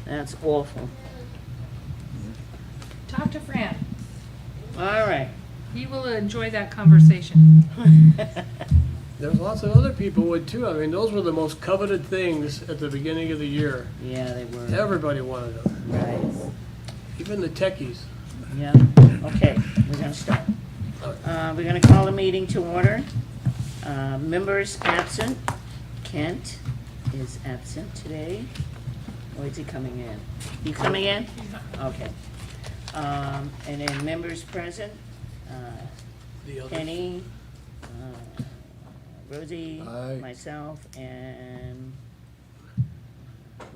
That's awful. Talk to Fran. All right. He will enjoy that conversation. There's lots of other people would too. I mean, those were the most coveted things at the beginning of the year. Yeah, they were. Everybody wanted them, Right. even the techies. Yeah. Okay, we're gonna start. We're gonna call the meeting to order. Members absent. Kent is absent today. Or is he coming in? You coming in? Okay. And then members present, The others. Kenny, Rosie, Aye. myself, and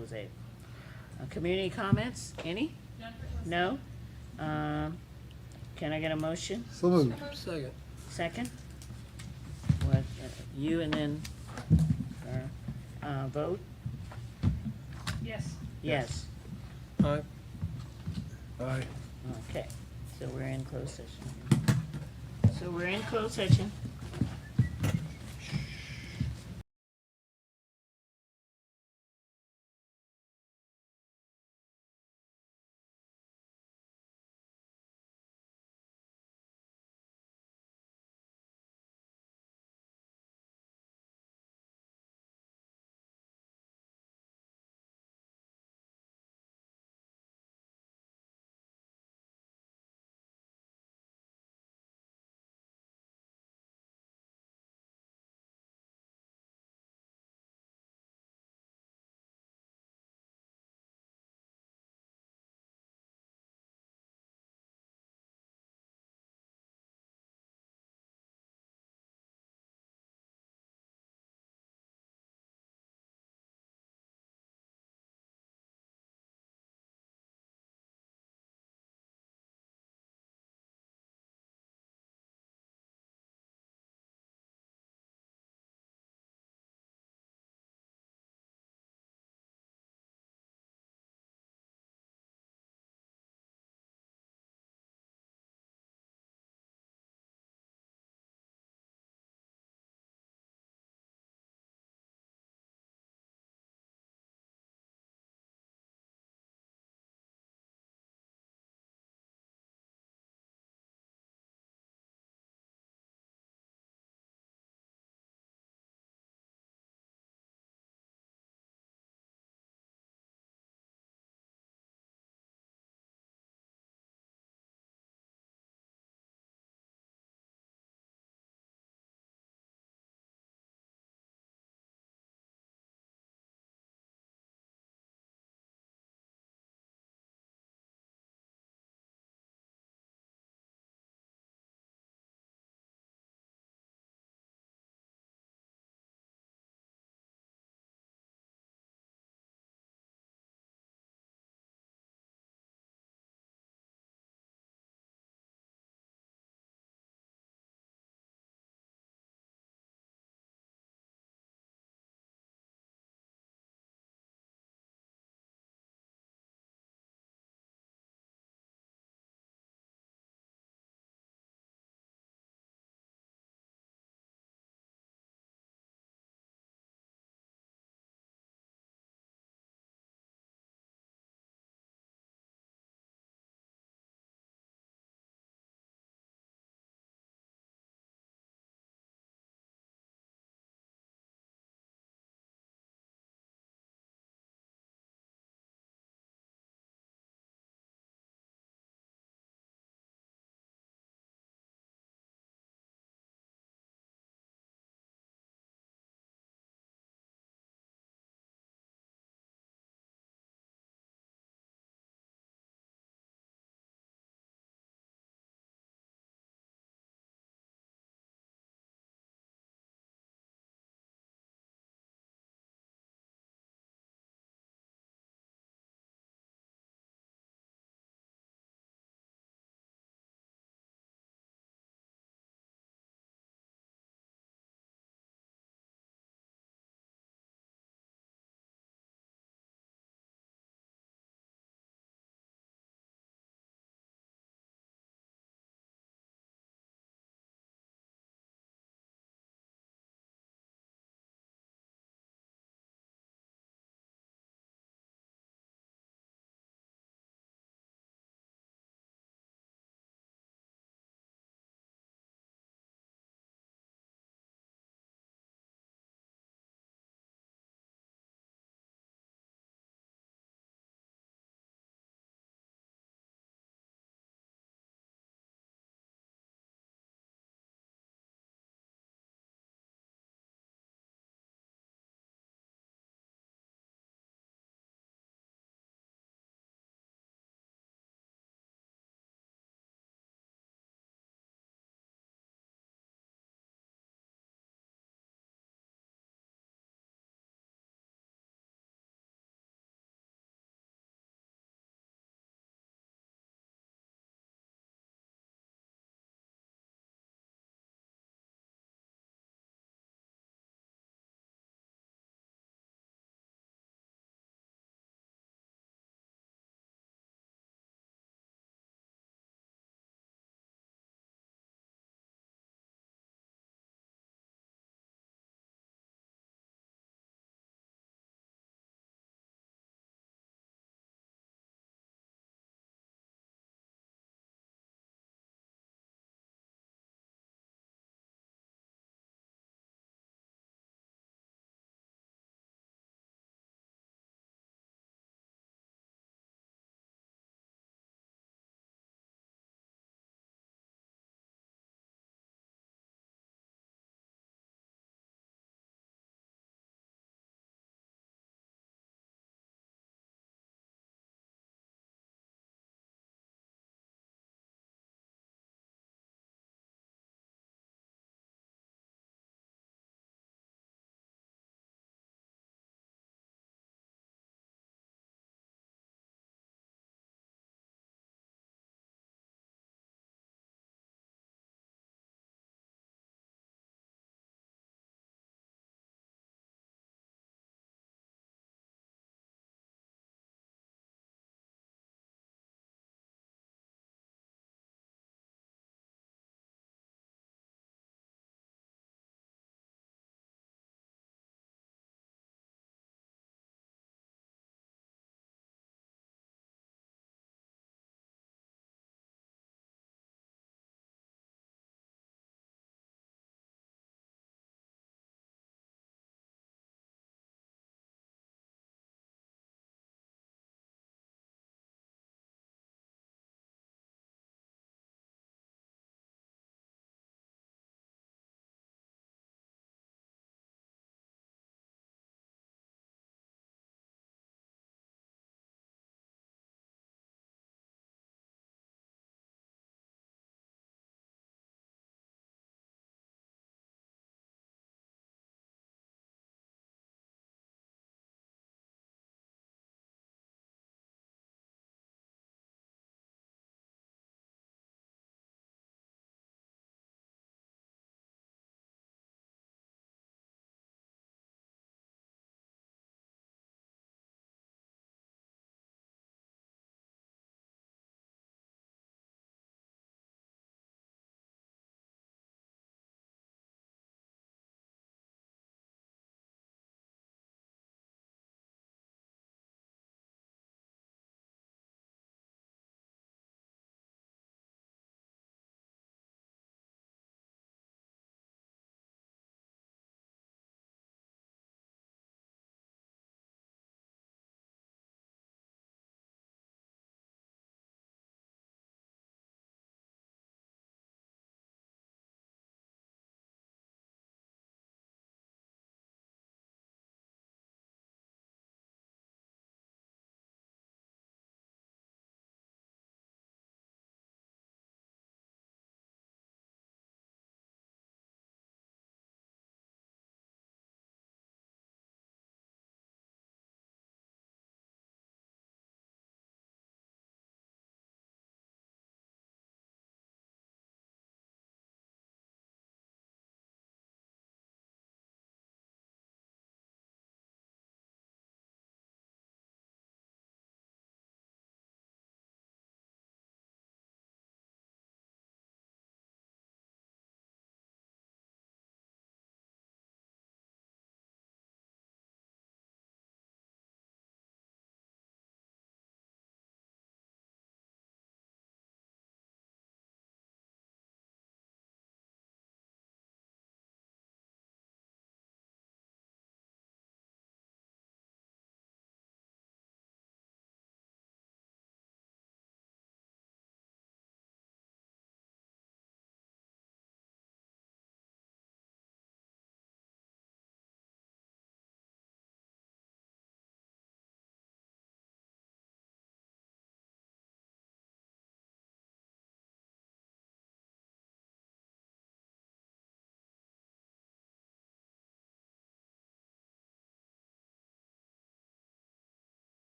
Jose. Community comments, any? No? Can I get a motion? So moved. Second. Second? What, you and then, vote? Yes. Yes. Aye. Aye. Okay, so we're in closed session. So we're in closed session.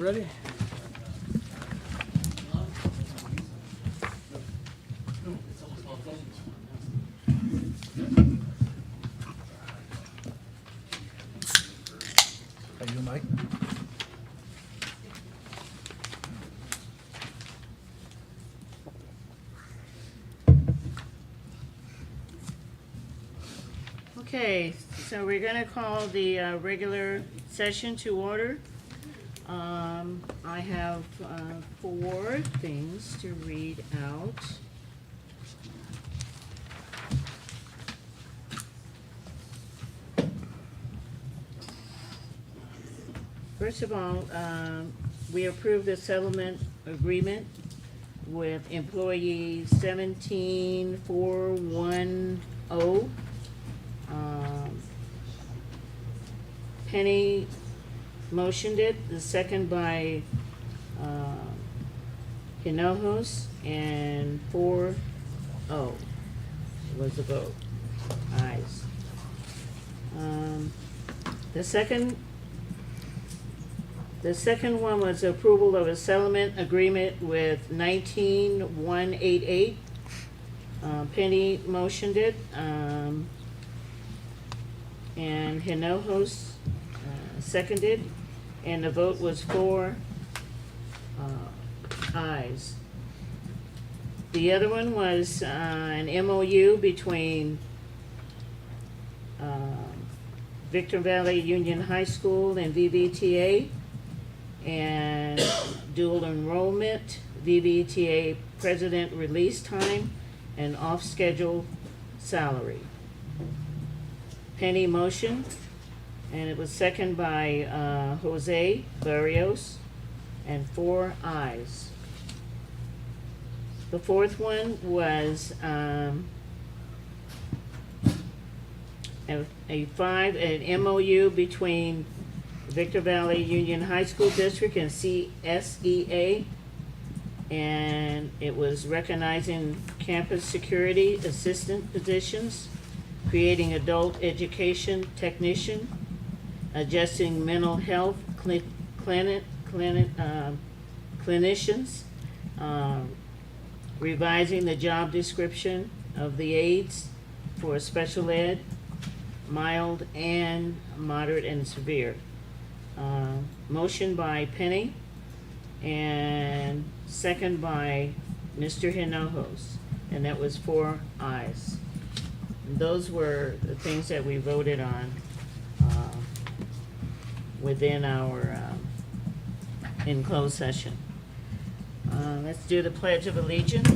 ready? Are you Mike? Okay, so we're gonna call the regular session to order. I have 4 things to read out. First of all, we approved the settlement agreement with employee 17410. Penny motioned it, the second by Hinojos, and 4-0 was the vote, ayes. The second one was approval of a settlement agreement with 19188. Penny motioned it, and Hinojos seconded, and the vote was 4 ayes. The other one was an MOU between Victor Valley Union High School and VVTA, and dual enrollment, VVTA president release time, and off-schedule salary. Penny motion, and it was seconded by Jose Barrios, and 4 ayes. The fourth one was an MOU between Victor Valley Union High School District and CSEA, and it was recognizing campus security assistant positions, creating adult education technician, adjusting mental health clinicians, revising the job description of the aides for special ed, mild and moderate and severe. Motion by Penny and second by Mr. Hinojos, and that was 4 ayes. And those were the things that we voted on within our in closed session. Let's do the Pledge of Allegiance.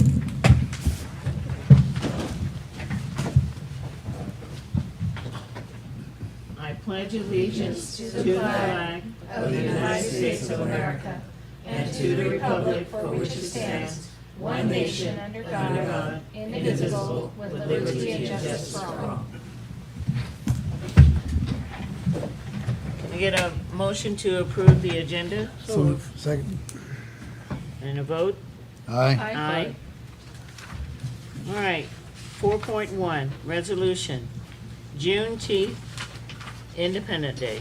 I pledge allegiance to the flag of the United States of America and to the republic for which it stands, one nation, under God, indivisible, with liberty and justice for all. Can I get a motion to approve the agenda So move. Second. and a vote? Aye. Aye. All right, 4.1, resolution, Juneteenth, Independent Day.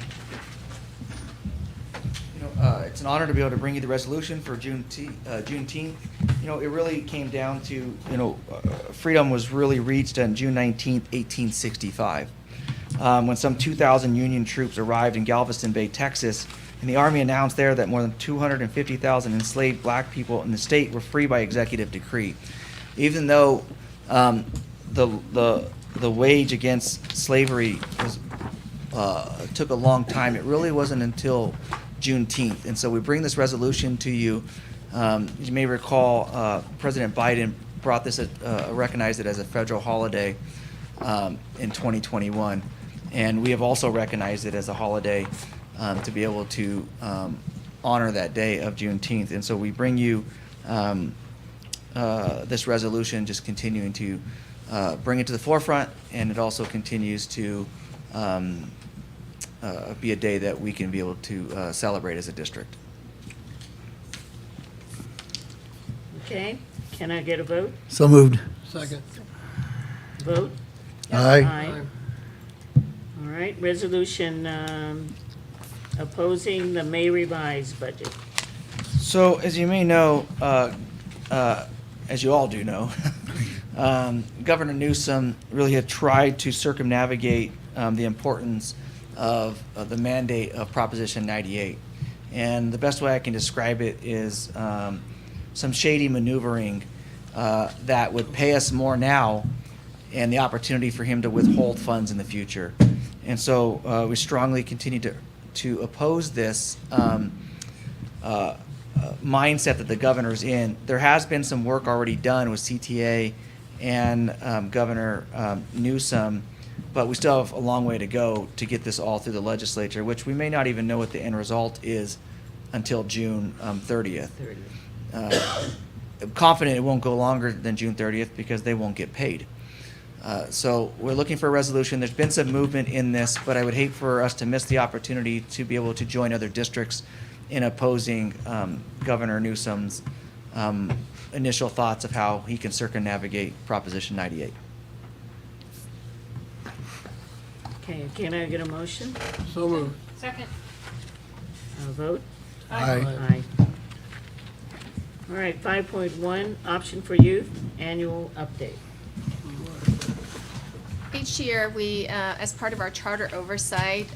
It's an honor to be able to bring you the resolution for Juneteenth. It really came down to, freedom was really reached on June 19th, 1865, when some 2,000 Union troops arrived in Galveston Bay, Texas, and the Army announced there that more than 250,000 enslaved black people in the state were free by executive decree. Even though the wage against slavery was took a long time, it really wasn't until Juneteenth. And so we bring this resolution to you. You may recall President Biden brought this, recognized it as a federal holiday in 2021. And we have also recognized it as a holiday to be able to honor that day of Juneteenth. And so we bring you this resolution, just continuing to bring it to the forefront, and it also continues to be a day that we can be able to celebrate as a district. Okay, can I get a vote? So moved. Second. Vote? Aye. All right, resolution opposing the May revised budget. So, as you may know, as you all do know, Governor Newsom really had tried to circumnavigate the importance of the mandate of Proposition 98. And the best way I can describe it is some shady maneuvering that would pay us more now and the opportunity for him to withhold funds in the future. And so we strongly continue to oppose this mindset that the governor's in. There has been some work already done with CTA and Governor Newsom, but we still have a long way to go to get this all through the legislature, which we may not even know what the end result is until June 30th. I'm confident it won't go longer than June 30th because they won't get paid. So we're looking for a resolution. There's been some movement in this, but I would hate for us to miss the opportunity to be able to join other districts in opposing Governor Newsom's initial thoughts of how he can circumnavigate Proposition 98. Okay, can I get a motion? So moved. Second. Vote? Aye. Aye. All right, 5.1, Option for Youth, Annual Update. Each year, we, as part of our charter oversight,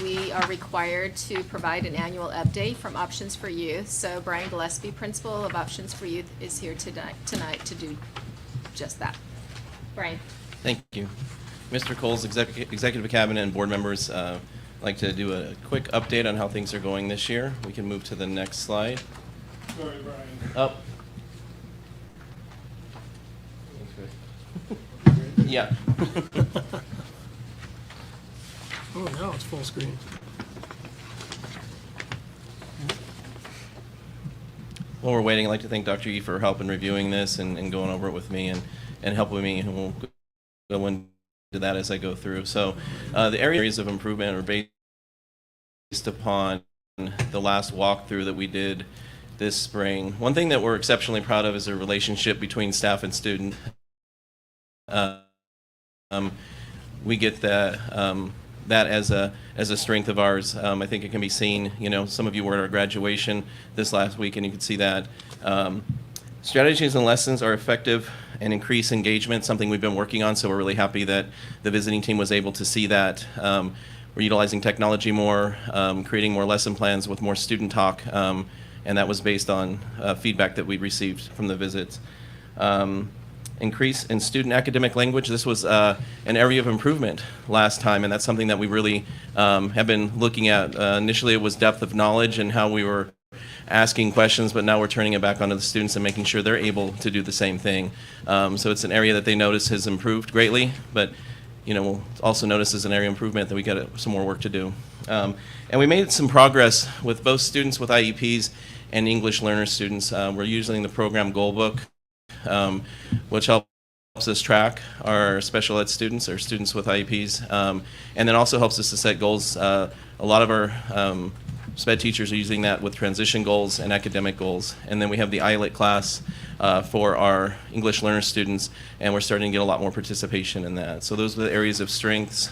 we are required to provide an annual update from Options for Youth. So Brian Gillespie, Principal of Options for Youth, is here tonight to do just that. Brian. Thank you. Mr. Coles, Executive Cabinet and board members, I'd like to do a quick update on how things are going this year. We can move to the next slide. Sorry, Brian. Up. Yeah. Oh, now it's full screen. While we're waiting, I'd like to thank Dr. Yee for help in reviewing this and going over it with me and helping me, and we'll go into that as I go through. So the areas of improvement are based upon the last walkthrough that we did this spring. One thing that we're exceptionally proud of is the relationship between staff and student. We get that as a strength of ours. I think it can be seen. You know, some of you were at our graduation this last week, and you could see that. Strategies and lessons are effective and increase engagement, something we've been working on, so we're really happy that the visiting team was able to see that. We're utilizing technology more, creating more lesson plans with more student talk, and that was based on feedback that we received from the visits. Increase in student academic language. This was an area of improvement last time, and that's something that we really have been looking at. Initially, it was depth of knowledge and how we were asking questions, but now we're turning it back onto the students and making sure they're able to do the same thing. So it's an area that they notice has improved greatly, but you know, we'll also notice as an area of improvement that we got some more work to do. And we made some progress with both students with IEPs and English learner students. We're using the program goal book, which helps us track our special ed students or students with IEPs, and then also helps us to set goals. A lot of our SPED teachers are using that with transition goals and academic goals. And then we have the IELIT class for our English learner students, and we're starting to get a lot more participation in that. So those are the areas of strengths.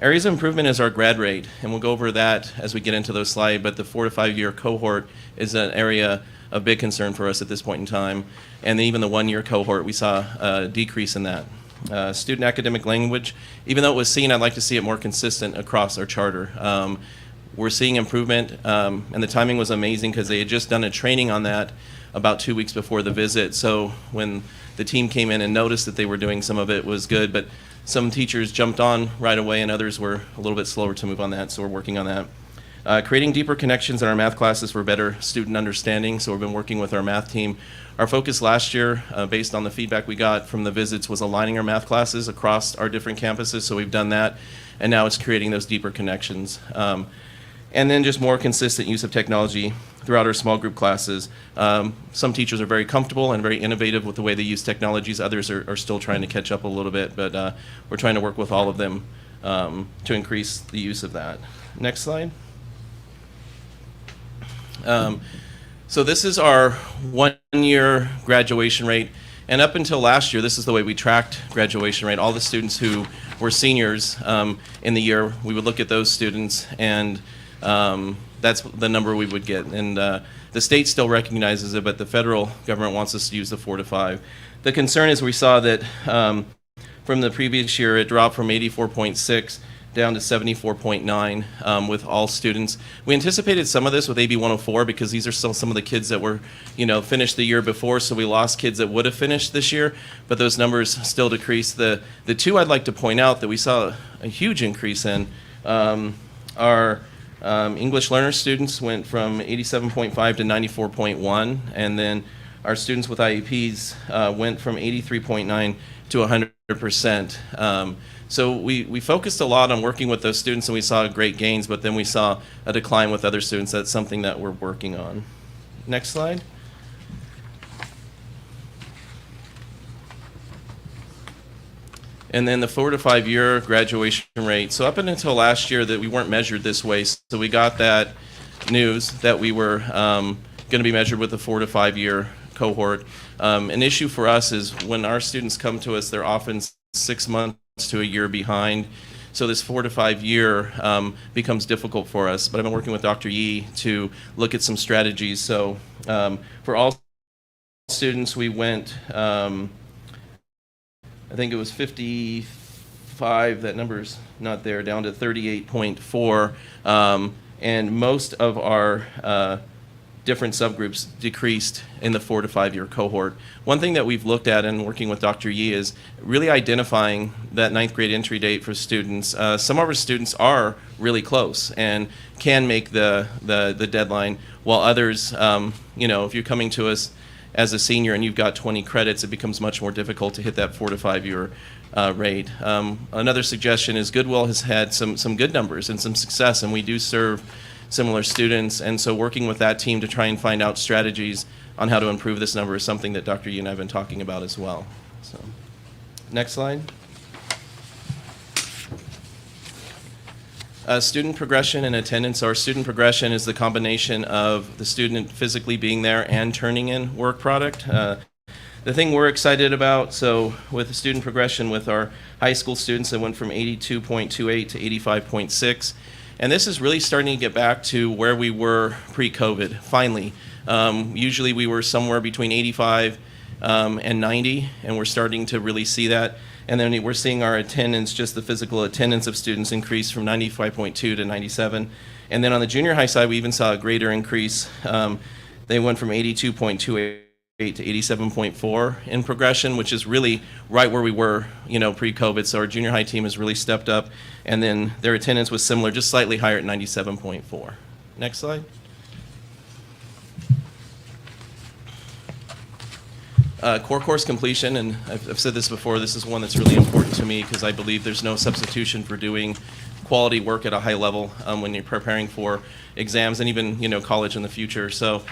Areas of improvement is our grad rate, and we'll go over that as we get into those slides, but the 4 to 5 year cohort is an area of big concern for us at this point in time. And even the 1 year cohort, we saw a decrease in that. Student academic language, even though it was seen, I'd like to see it more consistent across our charter. We're seeing improvement, and the timing was amazing because they had just done a training on that about 2 weeks before the visit. So when the team came in and noticed that they were doing some of it was good, but some teachers jumped on right away and others were a little bit slower to move on that, so we're working on that. Creating deeper connections in our math classes for better student understanding, so we've been working with our math team. Our focus last year, based on the feedback we got from the visits, was aligning our math classes across our different campuses, so we've done that, and now it's creating those deeper connections. And then just more consistent use of technology throughout our small group classes. Some teachers are very comfortable and very innovative with the way they use technologies. Others are still trying to catch up a little bit, but we're trying to work with all of them to increase the use of that. Next slide. So this is our 1 year graduation rate. And up until last year, this is the way we tracked graduation rate. All the students who were seniors in the year, we would look at those students, and that's the number we would get. And the state still recognizes it, but the federal government wants us to use the 4 to 5. The concern is we saw that from the previous year, it dropped from 84.6 down to 74.9 with all students. We anticipated some of this with AB 104 because these are still some of the kids that were, finished the year before, so we lost kids that would have finished this year, but those numbers still decreased. The two I'd like to point out that we saw a huge increase in are English learner students went from 87.5 to 94.1, and then our students with IEPs went from 83.9 to 100%. So we focused a lot on working with those students, and we saw great gains, but then we saw a decline with other students. That's something that we're working on. Next slide. And then the 4 to 5 year graduation rate. So up until last year that we weren't measured this way, so we got that news that we were going to be measured with the 4 to 5 year cohort. An issue for us is when our students come to us, they're often 6 months to a year behind. So this 4 to 5 year becomes difficult for us. But I've been working with Dr. Yee to look at some strategies. So for all students, we went, I think it was 55, that number's not there, down to 38.4. And most of our different subgroups decreased in the 4 to 5 year cohort. One thing that we've looked at in working with Dr. Yee is really identifying that 9th grade entry date for students. Some of our students are really close and can make the deadline, while others, if you're coming to us as a senior and you've got 20 credits, it becomes much more difficult to hit that 4 to 5 year rate. Another suggestion is Goodwill has had some good numbers and some success, and we do serve similar students, and so working with that team to try and find out strategies on how to improve this number is something that Dr. Yee and I have been talking about as well. So, next slide. Student progression and attendance. Our student progression is the combination of the student physically being there and turning in work product. The thing we're excited about, so with the student progression with our high school students, it went from 82.28 to 85.6. And this is really starting to get back to where we were pre-COVID, finally. Usually we were somewhere between 85 and 90, and we're starting to really see that. And then we're seeing our attendance, just the physical attendance of students, increase from 95.2 to 97. And then on the junior high side, we even saw a greater increase. They went from 82.28 to 87.4 in progression, which is really right where we were, pre-COVID. So our junior high team has really stepped up, and then their attendance was similar, just slightly higher at 97.4. Next slide. Core course completion, and I've said this before, this is one that's really important to me because I believe there's no substitution for doing quality work at a high level when you're preparing for exams and even, college in the future. So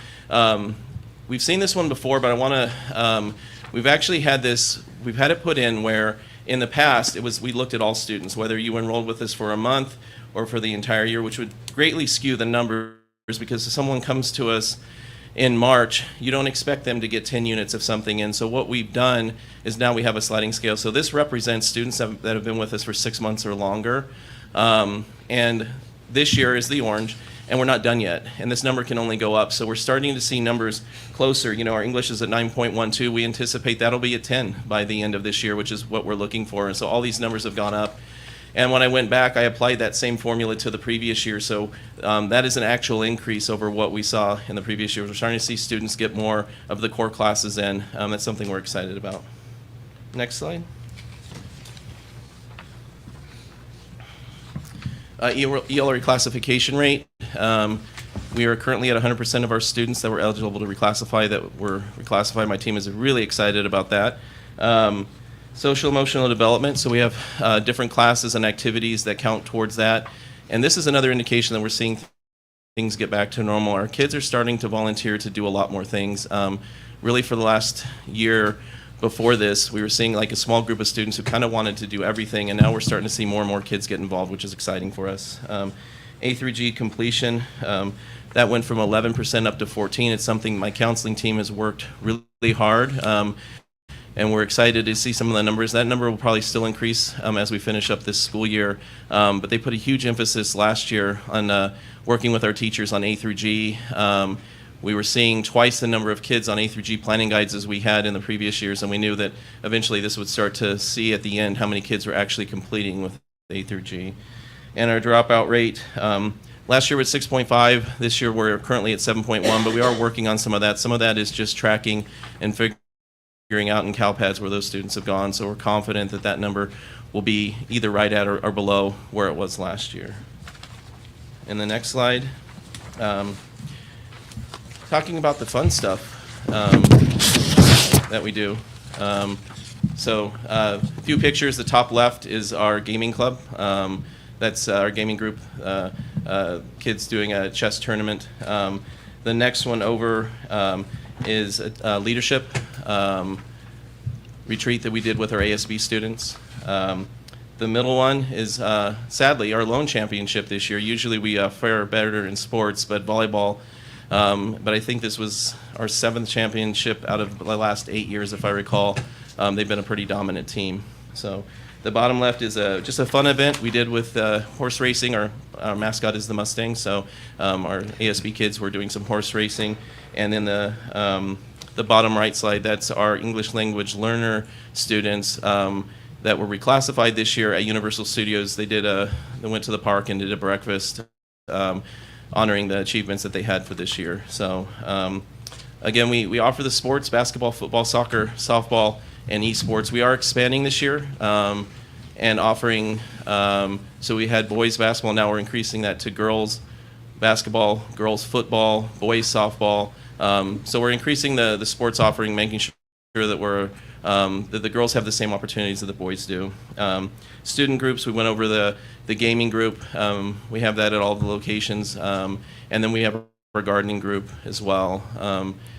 we've seen this one before, but I want to, we've actually had this, we've had it put in where in the past we looked at all students, whether you enrolled with us for a month or for the entire year, which would greatly skew the numbers because if someone comes to us in March, you don't expect them to get 10 units of something in. So what we've done is now we have a sliding scale. So this represents students that have been with us for 6 months or longer. And this year is the orange, and we're not done yet. And this number can only go up. So we're starting to see numbers closer. Our English is at 9.12. We anticipate that'll be at 10 by the end of this year, which is what we're looking for. And so all these numbers have gone up. And when I went back, I applied that same formula to the previous year. So that is an actual increase over what we saw in the previous year. We're starting to see students get more of the core classes in. That's something we're excited about. Next slide. EL reclassification rate. We are currently at 100% of our students that were eligible to reclassify that were reclassified. My team is really excited about that. Social emotional development, so we have different classes and activities that count towards that. And this is another indication that we're seeing things get back to normal. Our kids are starting to volunteer to do a lot more things. Really for the last year before this, we were seeing like a small group of students who kind of wanted to do everything, and now we're starting to see more and more kids get involved, which is exciting for us. A through G completion, that went from 11% up to 14. It's something my counseling team has worked really hard. and we're excited to see some of the numbers. That number will probably still increase as we finish up this school year, but they put a huge emphasis last year on working with our teachers on A through G. We were seeing twice the number of kids on A through G planning guides as we had in the previous years, and we knew that eventually this would start to see at the end how many kids were actually completing with A through G. And our dropout rate, last year was 6.5. This year we're currently at 7.1, but we are working on some of that. Some of that is just tracking and figuring out in CalPads where those students have gone, so we're confident that that number will be either right at or below where it was last year. In the next slide, talking about the fun stuff that we do. So a few pictures. The top left is our gaming club. That's our gaming group, kids doing a chess tournament. The next one over is a leadership retreat that we did with our ASB students. The middle one is, sadly, our lone championship this year. Usually we fare better in sports, but volleyball. But I think this was our 7th championship out of the last 8 years, if I recall. They've been a pretty dominant team. So the bottom left is just a fun event we did with horse racing. Our mascot is the Mustang, so our ASB kids were doing some horse racing. And then the bottom right slide, that's our English language learner students that were reclassified this year at Universal Studios. They went to the park and did a breakfast honoring the achievements that they had for this year. So again, we offer the sports, basketball, football, soccer, softball, and esports. We are expanding this year and offering, so we had boys basketball, now we're increasing that to girls basketball, girls football, boys softball. So we're increasing the sports offering, making sure that that the girls have the same opportunities that the boys do. Student groups, we went over the gaming group. We have that at all the locations. And then we have our gardening group as well.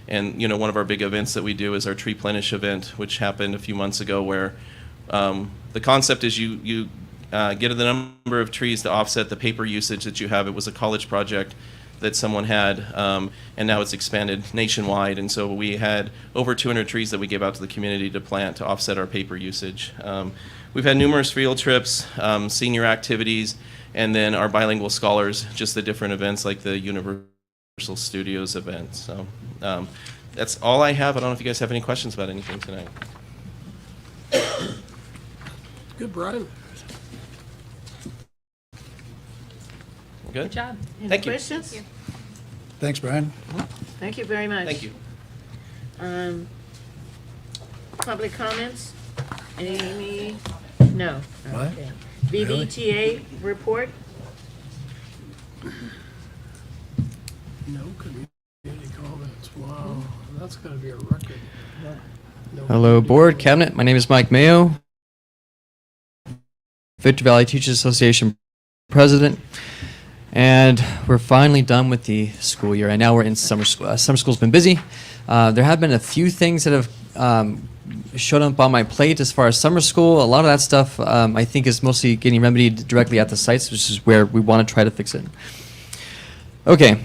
And one of our big events that we do is our Tree Plenish event, which happened a few months ago, where the concept is you get the number of trees to offset the paper usage that you have. It was a college project that someone had, and now it's expanded nationwide. And so we had over 200 trees that we gave out to the community to plant to offset our paper usage. We've had numerous field trips, senior activities, and then our bilingual scholars, just the different events like the Universal Studios event. So that's all I have. I don't know if you guys have any questions about anything tonight. Good, Brian. Good? Good job. Any Thank you. questions? Thanks, Brian. Thank you very much. Thank you. Public comments? Amy? No. What? Okay. VVTA report? No community comments. Wow, that's gonna be a record. No Hello, community Board, comments. Cabinet. My name is Mike Mayo, Victor Valley Teachers Association President, and we're finally done with the school year. And now we're in summer school. Summer school's been busy. There have been a few things that have showed up on my plate as far as summer school. A lot of that stuff I think is mostly getting remedied directly at the sites, which is where we want to try to fix it. Okay.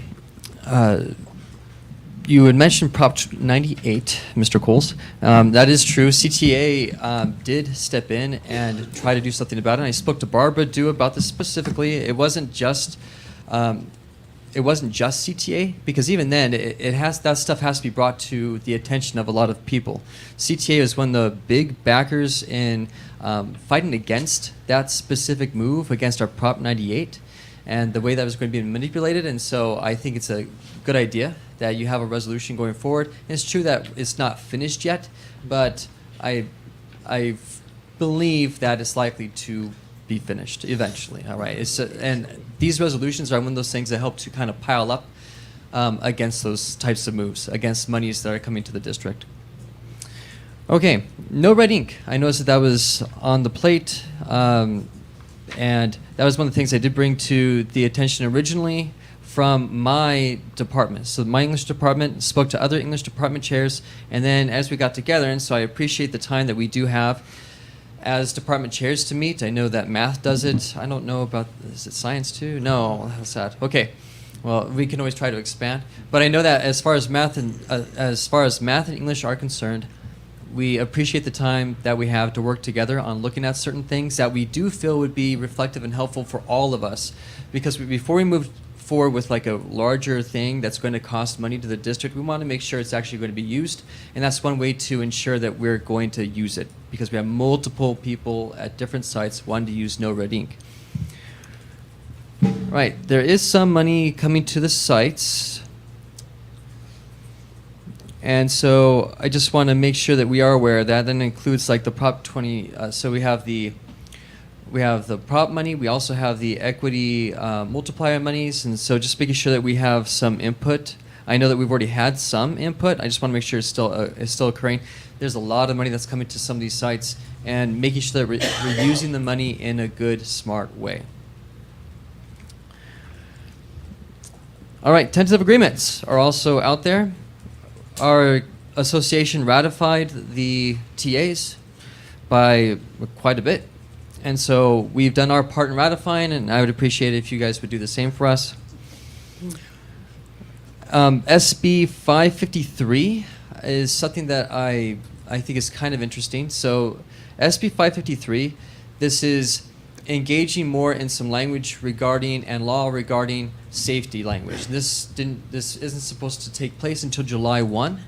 You had mentioned Prop 98, Mr. Coles. That is true. CTA did step in and try to do something about it. And I spoke to Barbara Dew about this specifically. It wasn't just CTA, because even then that stuff has to be brought to the attention of a lot of people. CTA is one of the big backers in fighting against that specific move, against our Prop 98. And the way that was going to be manipulated. And so I think it's a good idea that you have a resolution going forward. And it's true that it's not finished yet, but I believe that it's likely to be finished eventually. All right. And these resolutions are one of those things that help to kind of pile up against those types of moves, against monies that are coming to the district. Okay. No red ink. I noticed that was on the plate. And that was one of the things I did bring to the attention originally from my department. So my English department spoke to other English department chairs, and then as we got together, and so I appreciate the time that we do have as department chairs to meet. I know that math does it. I don't know about, is it science too? No, that's sad. Okay. Well, we can always try to expand. But I know that as far as math and English are concerned, we appreciate the time that we have to work together on looking at certain things that we do feel would be reflective and helpful for all of us. Because before we move forward with like a larger thing that's going to cost money to the district, we want to make sure it's actually going to be used. And that's one way to ensure that we're going to use it, because we have multiple people at different sites wanting to use no red ink. Right, there is some money coming to the sites. And so I just want to make sure that we are aware of that. That includes like the Prop 20, so we have the prop money, we also have the equity multiplier monies, and so just making sure that we have some input. I know that we've already had some input. I just want to make sure it's still occurring. There's a lot of money that's coming to some of these sites, and making sure that we're using the money in a good, smart way. All right, tentative agreements are also out there. Our association ratified the TAs by quite a bit. And so we've done our part in ratifying, and I would appreciate it if you guys would do the same for us. SB 553 is something that I think is kind of interesting. So SB 553, this is engaging more in some language regarding and law regarding safety language. This isn't supposed to take place until July 1.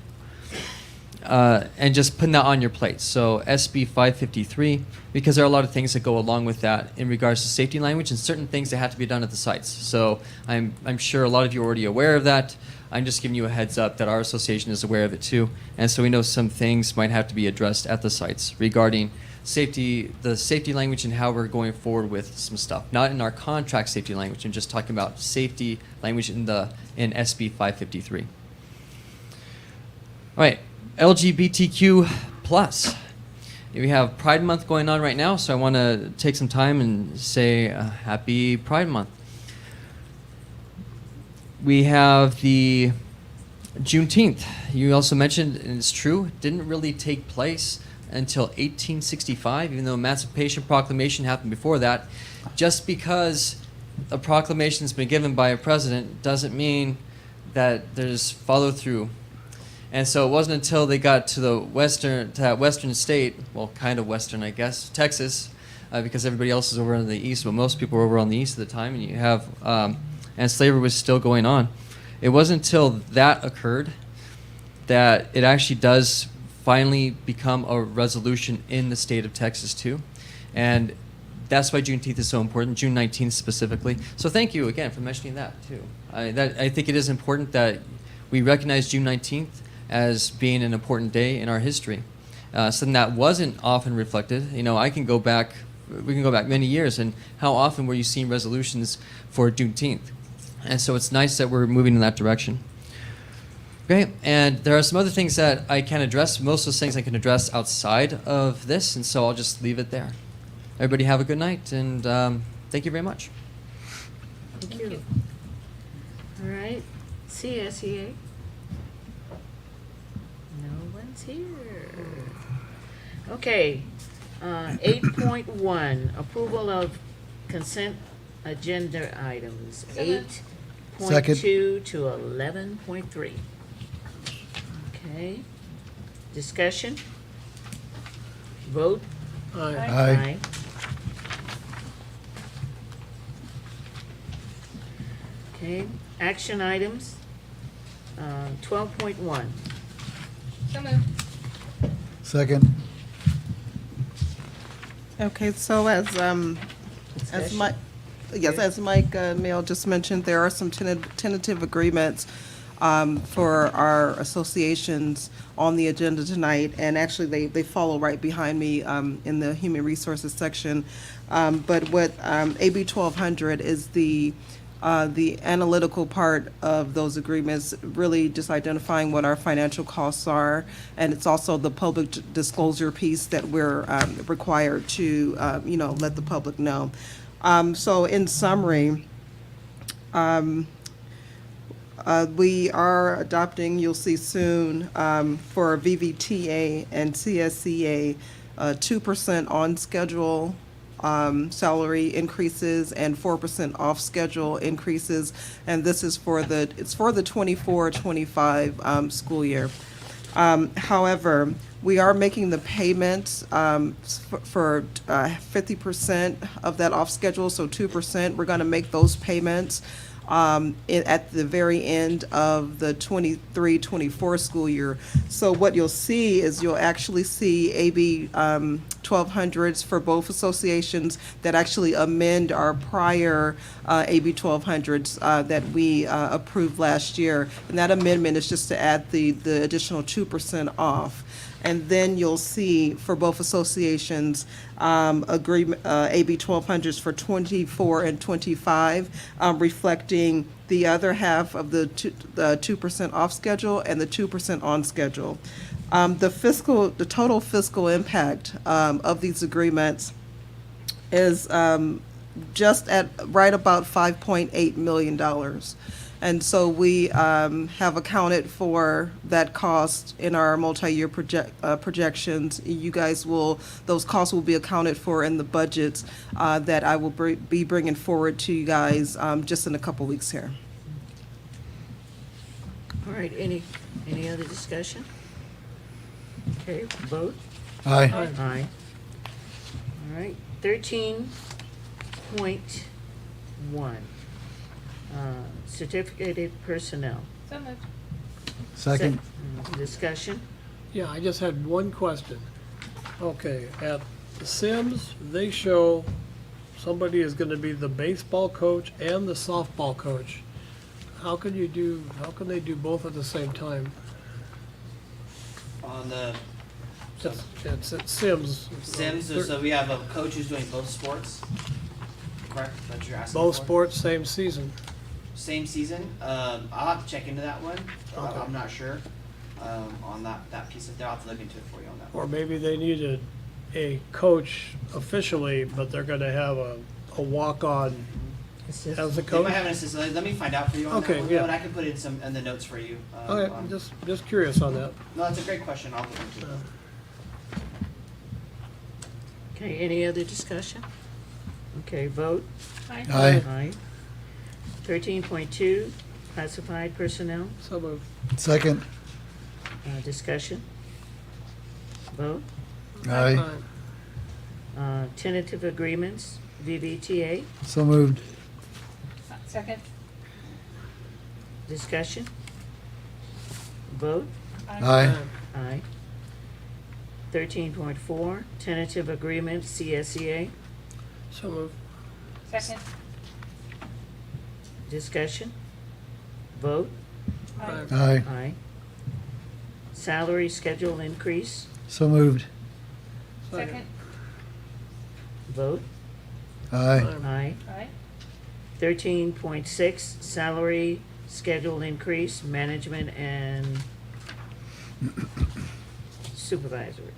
And just putting that on your plate. So SB 553, because there are a lot of things that go along with that in regards to safety language and certain things that have to be done at the sites. So I'm sure a lot of you are already aware of that. I'm just giving you a heads up that our association is aware of it too. And so we know some things might have to be addressed at the sites regarding safety, the safety language and how we're going forward with some stuff. Not in our contract safety language, I'm just talking about safety language in SB 553. All right. LGBTQ plus. We have Pride Month going on right now, so I want to take some time and say happy Pride Month. We have the Juneteenth. You also mentioned, and it's true, it didn't really take place until 1865, even though Emancipation Proclamation happened before that. Just because a proclamation's been given by a president doesn't mean that there's follow-through. And so it wasn't until they got to that western state, well, kind of western, I guess, Texas, because everybody else is over on the east, but most people were over on the east at the time, and you have, and slavery was still going on. It wasn't until that occurred that it actually does finally become a resolution in the state of Texas too, and that's why Juneteenth is so important, June 19th specifically. So thank you again for mentioning that too. I think it is important that we recognize June 19th as being an important day in our history. Something that wasn't often reflected. You know, we can go back many years, and how often were you seeing resolutions for Juneteenth? And so it's nice that we're moving in that direction. Okay, and there are some other things that I can address. Most of those things I can address outside of this, and so I'll just leave it there. Everybody have a good night, and thank you very much. Thank you. All right, CSEA. No one's here. Okay, 8.1, approval of consent agenda items, 8.2 to 11.3. Okay, discussion? Vote? Aye. Aye. Okay, action items, 12.1. So moved. Second. Okay, so as Discussion. Mike, yes, as Mike Mail just mentioned, there are some tentative agreements for our associations on the agenda tonight, and actually they follow right behind me in the human resources section. But what AB 1200 is the analytical part of those agreements, really just identifying what our financial costs are, and it's also the public disclosure piece that we're required to, let the public know. So in summary, we are adopting, you'll see soon, for VVTA and CSCA, 2% on schedule salary increases and 4% off schedule increases, and this is for the 24-25 school year. However, we are making the payments for 50% of that off schedule, so 2%. We're going to make those payments at the very end of the 23-24 school year. So what you'll see is you'll actually see AB 1200s for both associations that actually amend our prior AB 1200s that we approved last year. And that amendment is just to add the additional 2% off. And then you'll see for both associations, agreement, AB 1200s for 24 and 25, reflecting the other half of the 2% off schedule and the 2% on schedule. The total fiscal impact of these agreements is just at right about $5.8 million. And so we have accounted for that cost in our multi-year projections. You guys those costs will be accounted for in the budgets that I will be bringing forward to you guys just in a couple weeks here. All right, any other discussion? Okay, vote. Aye. Aye. All right, 13.1, certificated personnel. So moved. Second. Discussion? Yeah, I just had one question. Okay, at the Sims, they show somebody is gonna be the baseball coach and the softball coach. How can they do both at the same time? On the It's at Sims. Sims, so we have a coach who's doing both sports, correct? That you're asking Both for? sports, same season. Same season. I'll have to check into that one. Okay. I'm not sure on that piece of. I'll have to look into it for you on that. Or maybe they needed a coach officially, but they're gonna have a walk-on as the They coach. might have an assistant. Let me find out for you on Okay, that one, yeah. and I can put in in the notes for you. Okay, just curious on that. No, that's a great question. I'll look into it. Okay, any other discussion? Okay, vote. Aye. Aye. Aye. 13.2, classified personnel, So moved. Second. discussion? Vote. Aye. Tentative agreements, VVTA, So moved. Second. discussion? Vote. Aye. Aye. 13.4, tentative agreement, CSEA, So moved. Second. discussion? Vote. Aye. Aye. Aye. Salary schedule increase, So moved. Second. vote. Aye. Aye. Aye. 13.6, salary schedule increase, management and supervisory.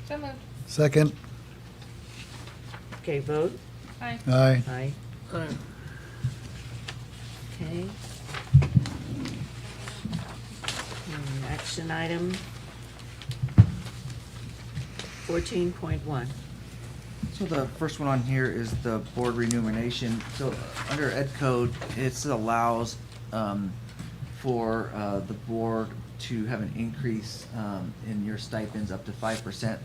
So moved. Second. Okay, vote. Aye. Aye. Aye. Aye. Okay. Action item 14.1. So the first one on here is the board remuneration. So under Ed Code, it allows for the board to have an increase in your stipends up to 5%.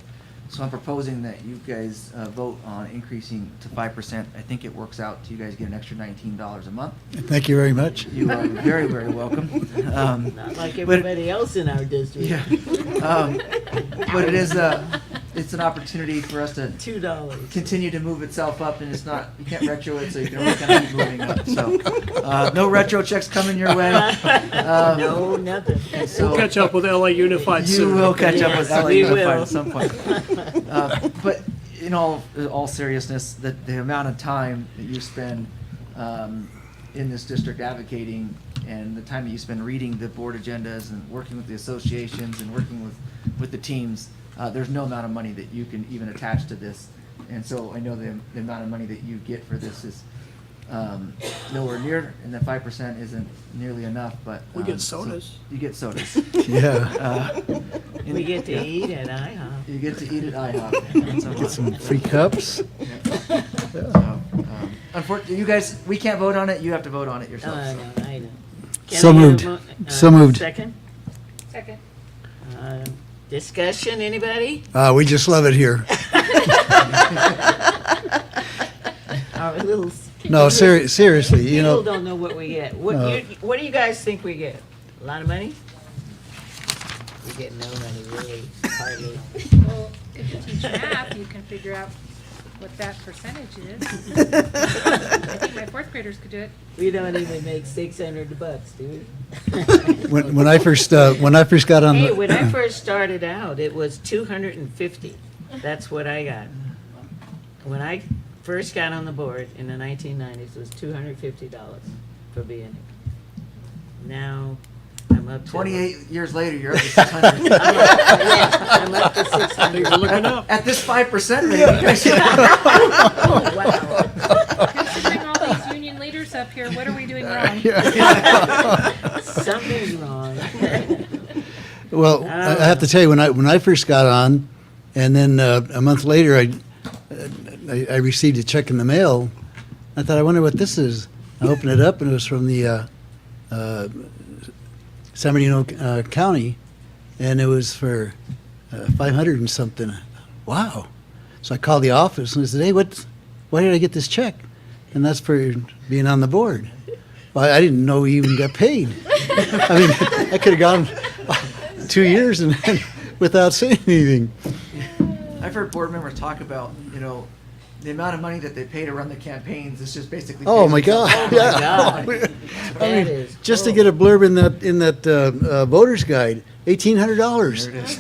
So I'm proposing that you guys vote on increasing to 5%. I think it works out to you guys get an extra $19 a month. Thank you very much. You are very, very welcome. Not like everybody else in our district. Yeah. But it is it's an opportunity for us to $2. continue to move itself up, and it's not, you can't retro it, so you can only kind of keep moving up. So, no retro checks coming your way. No, nothing. So We'll catch up with LA Unified you soon. will catch up with Yes, LA we Unified will. at some point. But in all seriousness, the amount of time that you spend in this district advocating, and the time that you spend reading the board agendas and working with the associations and working with the teams, there's no amount of money that you can even attach to this. And so I know the amount of money that you get for this is nowhere near, and the 5% isn't nearly enough, but. We get so sodas. you get sodas. Yeah. We get to eat at IHOP. You get to eat at IHOP. Get some free cups. Unfortunately, you guys, we can't vote on it. You have to vote on it yourself. I know. Can So I get a moved. So moved. Second? Second. Discussion, anybody? We just love it here. Our little. No, seriously, you People know, don't know what we get. What, No. what do you guys think we get? A lot of money? We get no money, really, hardly. Well, if you teach math, you can figure out what that percentage is. I think my fourth graders could do it. We don't even make $600, do we? when I first got on Hey, the, when I first started out, it was 250. That's what I got. When I first got on the board in the 1990s, it was $250 for being here. Now, I'm up to. 28 years later, you're up to 600. I'm up to 600. Things are looking up. At this 5% rate, you guys Oh, wow. Considering all these union leaders up here, what are we doing wrong? Something's wrong. well, I have to tell you, when I first got on, and then a month later, I received a check in the mail. I thought, I wonder what this is. I opened it up, and it was from the San Bernardino County, and it was for 500 and something. Wow! So I called the office and I said, "Hey, why did I get this check?" And that's for being on the board. Well, I didn't know we even got paid. I mean, I could have gone 2 years and without saying anything. I've heard board members talk about, the amount of money that they pay to run the campaigns is just basically. Oh pays my themselves. God! Oh, my God. I That mean, is just to horrible. get a blurb in that voters guide, $1,800. There it is.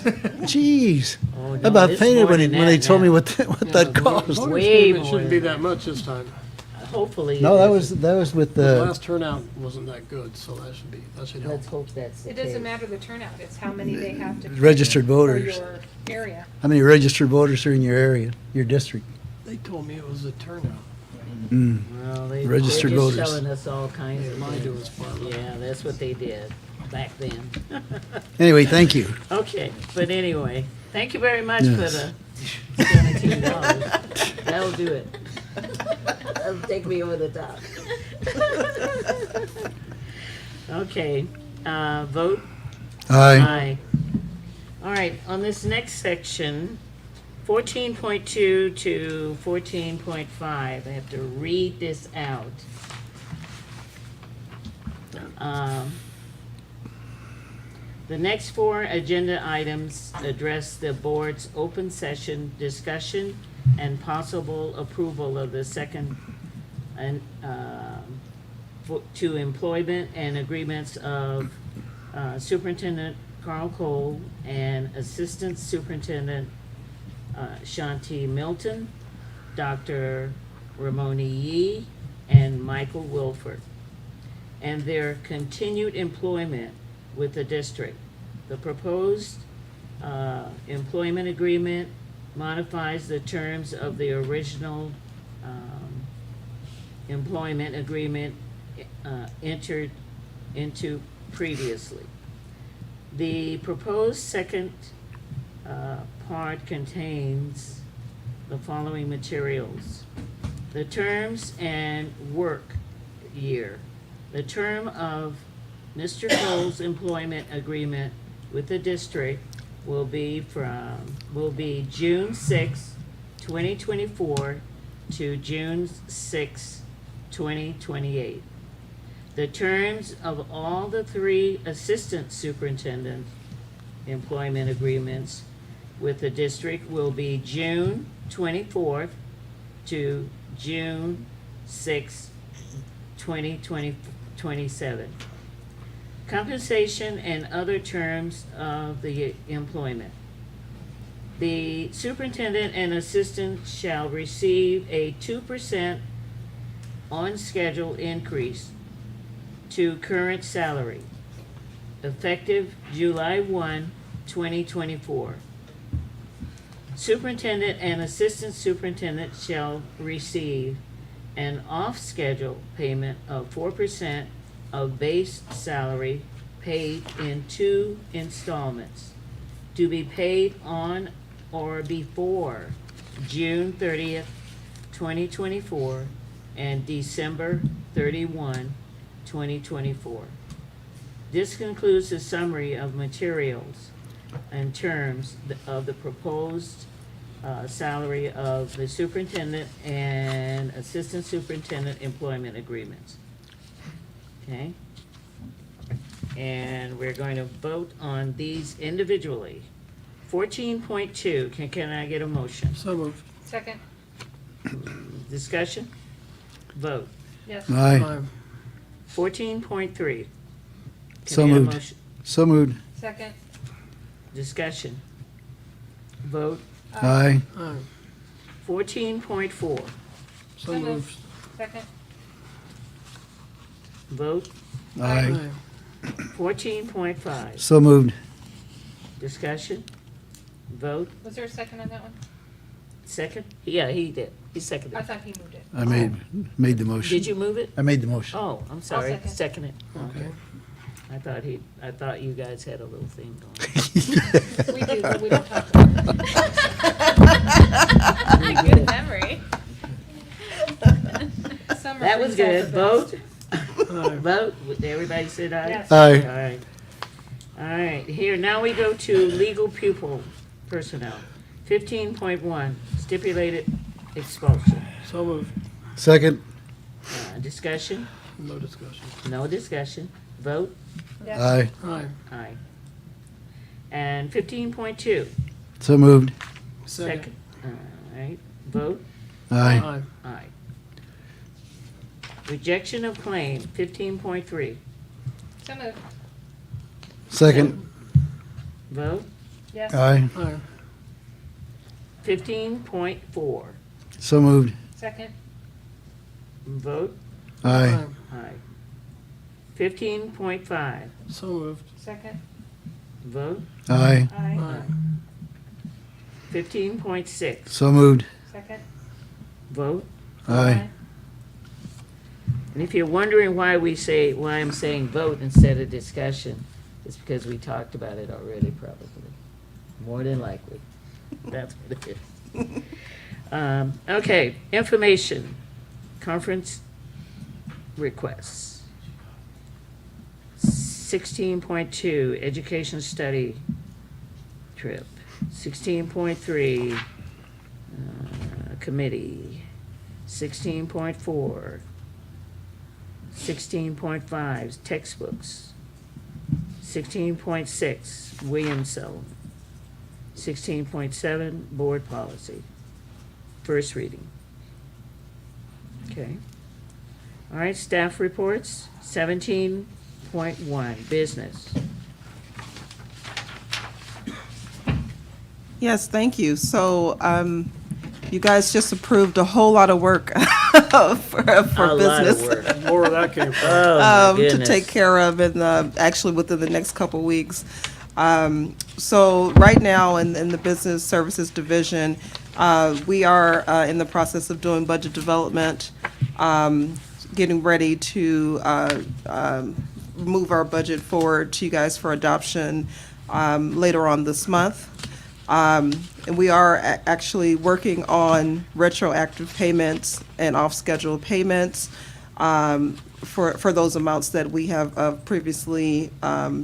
Jeez, Oh, I no, about it's fainted more when than they that told me now. what that cost. Voters Way payment more shouldn't be than that much this time. Hopefully. No, it that isn't. was with The the. last turnout wasn't that good, so that should help. Let's hope that's the It case. doesn't matter the turnout, it's how many they have to. Registered for voters. your area. How many registered voters are in your area, your district? They told me it was a turnout. Well, Registered they're just voters. telling us all kinds of Mine things. was far less. Yeah, that's what they did back then. Anyway, thank you. Okay, but anyway, thank you very much for Yes. the $17. That'll do it. That'll take me over the top. Okay, vote? Aye. All right, on this next section, 14.2 to 14.5, I have to read this out. The next four agenda items address the board's open session discussion and possible approval of the second to employment and agreements of Superintendent Carl Cole and Assistant Superintendent Shanti Milton, Dr. Ramoni Yee, and Michael Wilford, and their continued employment with the district. The proposed employment agreement modifies the terms of the original employment agreement entered into previously. The proposed second part contains the following materials: the terms and work year. The term of Mr. Cole's employment agreement with the district will be June 6, 2024 to June 6, 2028. The terms of all the three assistant superintendent employment agreements with the district will be June 24th to June 6, 2027. Compensation and other terms of the employment. The superintendent and assistant shall receive a 2% on-schedule increase to current salary, effective July 1, 2024. Superintendent and assistant superintendent shall receive an off-schedule payment of 4% of base salary paid in 2 installments, to be paid on or before June 30th, 2024 and December 31, 2024. This concludes the summary of materials. and terms of the proposed salary of the superintendent and assistant superintendent employment agreements. Okay? And we're going to vote on these individually. 14.2, can I get a motion? So moved. Second, Discussion? Vote. yes. Aye. Aye. 14.3. So moved. So moved. Second, Discussion. Vote. Aye. Aye. 14.4. So moved. moved. second, Vote. Aye. 14.5. So moved. Discussion. Vote. was there a second on that one? Second? Yeah, he did. He seconded. I thought he moved it. I made the motion. Did you move it? I made the motion. Oh, I'm sorry. second. Second it. Okay. I thought you guys had a little thing going. We do, but we don't talk about it. Good memory. Summer That was brings out good. the best. Vote. Vote. Everybody said aye? Yes. Aye. All right. All right, here, now we go to legal pupil personnel. 15.1, stipulated expulsion. So moved. Second. Discussion? No discussion. No discussion. Vote? Yes. Aye. Aye. Aye. And 15.2, So moved. second. All right, vote? Aye. Aye. Aye. Rejection of claim, 15.3, So moved, Second. vote? yes. Aye. Aye. 15.4, So moved. Second, vote? Aye. Aye. 15.5, So moved. second, vote? Aye. aye. Aye. 15.6, So moved. Second, vote? Aye. And if you're wondering why I'm saying vote instead of discussion, it's because we talked about it already, probably. More than likely. That's what it is. Okay, information, conference requests. 16.2, education study trip. 16.3, committee. 16.4, 16.5, textbooks. 16.6, Williamson. 16.7, board policy. First reading. Okay. All right, staff reports. 17.1, business. Yes, thank you. So, you guys just approved a whole lot of work for A lot of business. work. More where that came from. Oh, my To goodness. take care of in actually within the next couple weeks. So right now in the Business Services Division, we are in the process of doing budget development, getting ready to move our budget forward to you guys for adoption later on this month. And we are actually working on retroactive payments and off-schedule payments for those amounts that we have previously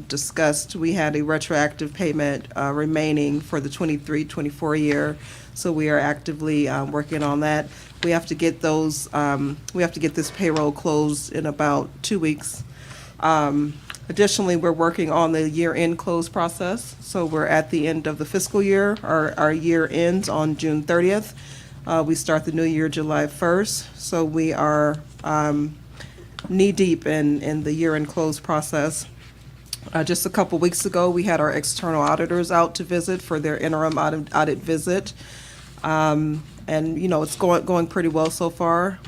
discussed. We had a retroactive payment remaining for the 23-24 year, so we are actively working on that. We have to get those, we have to get this payroll closed in about 2 weeks. Additionally, we're working on the year-end close process. So we're at the end of the fiscal year. Our year ends on June 30th. We start the new year July 1st. So we are knee-deep in the year-end close process. Just a couple weeks ago, we had our external auditors out to visit for their interim audit visit. And, you know, it's going pretty well so far.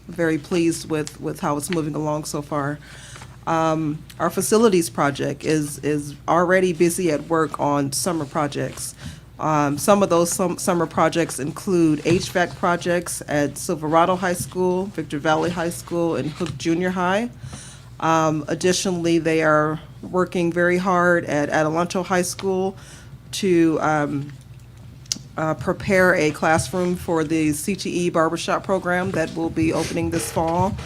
Very pleased with how it's moving along so far. Our facilities project is already busy at work on summer projects. Some of those summer projects include HVAC projects at Silverado High School, Victor Valley High School, and Hook Junior High. Additionally, they are working very hard at Adelanto High School to prepare a classroom for the CTE barbershop program that will be opening this fall.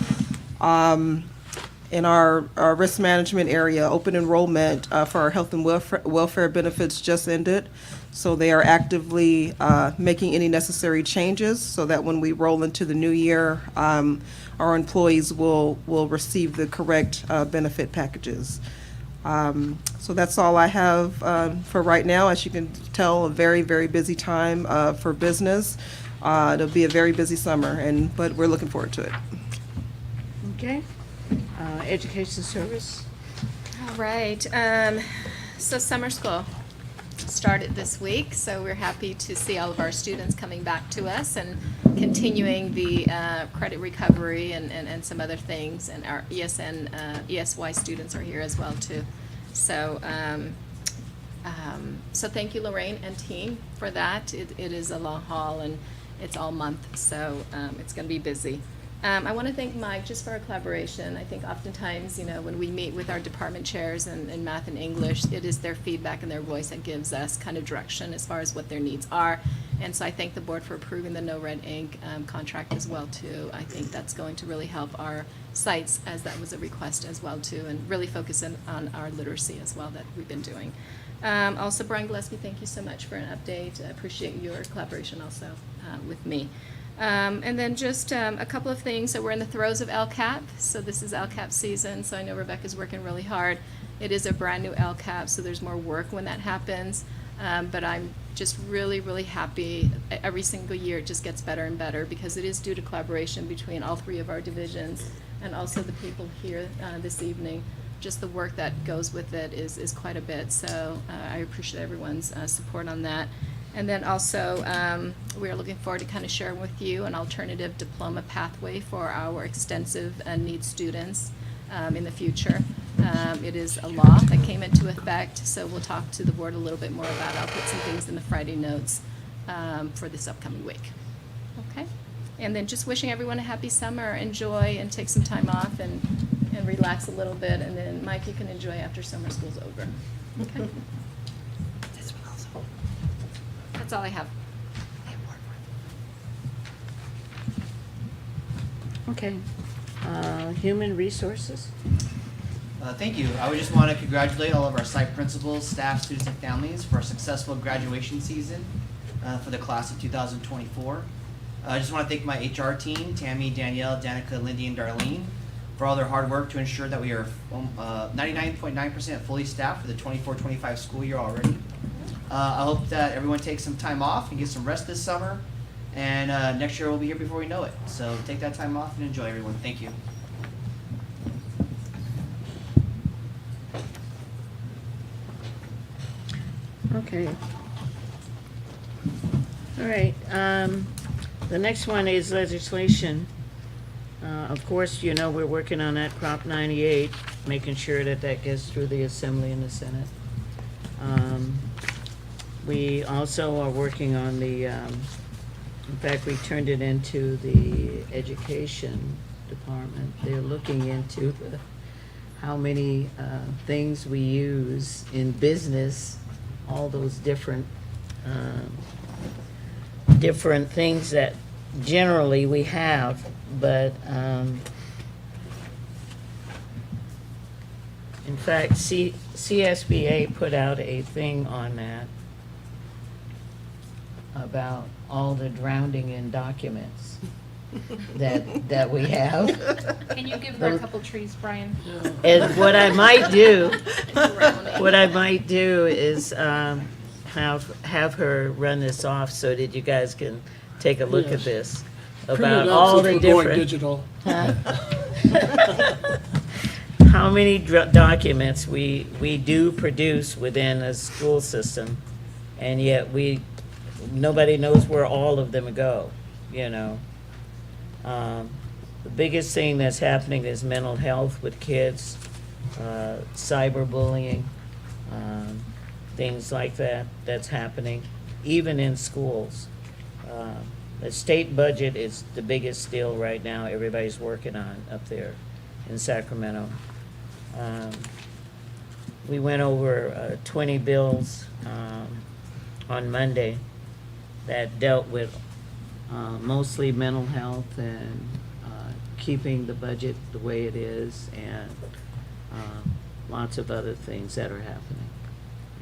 in our risk management area, open enrollment for our health and welfare benefits just ended. So they are actively making any necessary changes so that when we roll into the new year, our employees will receive the correct benefit packages. So that's all I have for right now. As you can tell, a very, very busy time for business. It'll be a very busy summer, but we're looking forward to it. Okay. Education service. All right, so summer school started this week, so we're happy to see all of our students coming back to us and continuing the credit recovery and some other things, and our ESY students are here as well too. So, so thank you, Lorraine and team, for that. It is a long haul and it's all month, so it's going to be busy. I want to thank Mike just for our collaboration. I think oftentimes, you know, when we meet with our department chairs in math and English, it is their feedback and their voice that gives us kind of direction as far as what their needs are. And so I thank the board for approving the No Red Ink contract as well too. I think that's going to really help our sites, as that was a request as well too, and really focus on our literacy as well that we've been doing. Also, Brian Gillespie, thank you so much for an update. I appreciate your collaboration also with me. And then just a couple of things. So we're in the throes of LCAP. So this is LCAP season. So I know Rebecca's working really hard. It is a brand new LCAP, so there's more work when that happens. But I'm just really, really happy. Every single year it just gets better and better because it is due to collaboration between all three of our divisions and also the people here this evening. Just the work that goes with it is quite a bit. So I appreciate everyone's support on that. And then also, we are looking forward to kind of sharing with you an alternative diploma pathway for our extensive needs students in the future. It is a law that came into effect, so we'll talk to the board a little bit more about it. I'll put some things in the Friday notes for this upcoming week. Okay? And then just wishing everyone a happy summer, enjoy, and take some time off and relax a little bit. And then, Mike, you can enjoy after summer school's over. Okay? That's all I have. Okay. Human resources. Thank you. I would just want to congratulate all of our site principals, staff, students, and families for a successful graduation season for the class of 2024. I just want to thank my HR team, Tammy, Danielle, Danica, Lindy, and Darlene, for all their hard work to ensure that we are 99.9% fully staffed for the 24-25 school year already. I hope that everyone takes some time off and gets some rest this summer, and next year we'll be here before we know it. So take that time off and enjoy, everyone. Thank you. Okay. All right. The next one is legislation. Of course, you know, we're working on that Prop 98, making sure that that gets through the Assembly and the Senate. We also are working on the, in fact, we turned it into the Education Department. They're looking into how many things we use in business, all those different things that generally we have, but in fact, CSBA put out a thing on that about all the drowning in documents that we have. Can you give her a couple trees, Brian? And what I might do is have her run this off so that you guys can take a look at Yes. this Print about it out all since the we're going different. digital. How many documents we do produce within a school system, and yet nobody knows where all of them go, you know. The biggest thing that's happening is mental health with kids, cyberbullying, things like that that's happening, even in schools. The state budget is the biggest deal right now everybody's working on up there in Sacramento. We went over 20 bills on Monday that dealt with mostly mental health and keeping the budget the way it is, and lots of other things that are happening.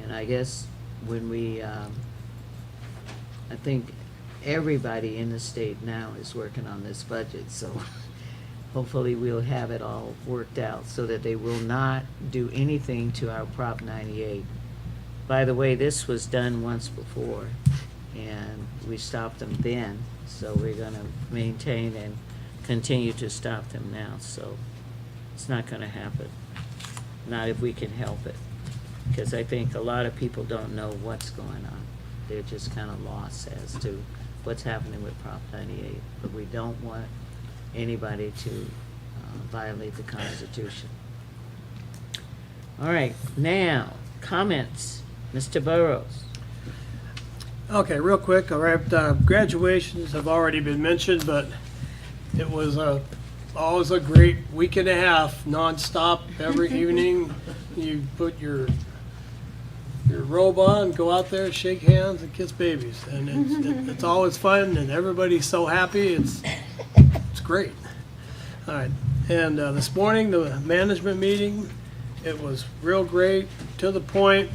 And I guess when we, I think everybody in the state now is working on this budget, so hopefully we'll have it all worked out so that they will not do anything to our Prop 98. By the way, this was done once before, and we stopped them then, so we're gonna maintain and continue to stop them now, so it's not gonna happen. Not if we can help it, because I think a lot of people don't know what's going on. They're just kind of lost as to what's happening with Prop 98, but we don't want anybody to violate the Constitution. All right, now, comments. Mr. Burrows. Okay, real quick, all right, graduations have already been mentioned, but it was always a great week and a half, nonstop, every evening. You put your robe on, go out there, shake hands, and kiss babies, and it's always fun, and everybody's so happy. It's great. All right, and this morning the management meeting, it was real great, to the point,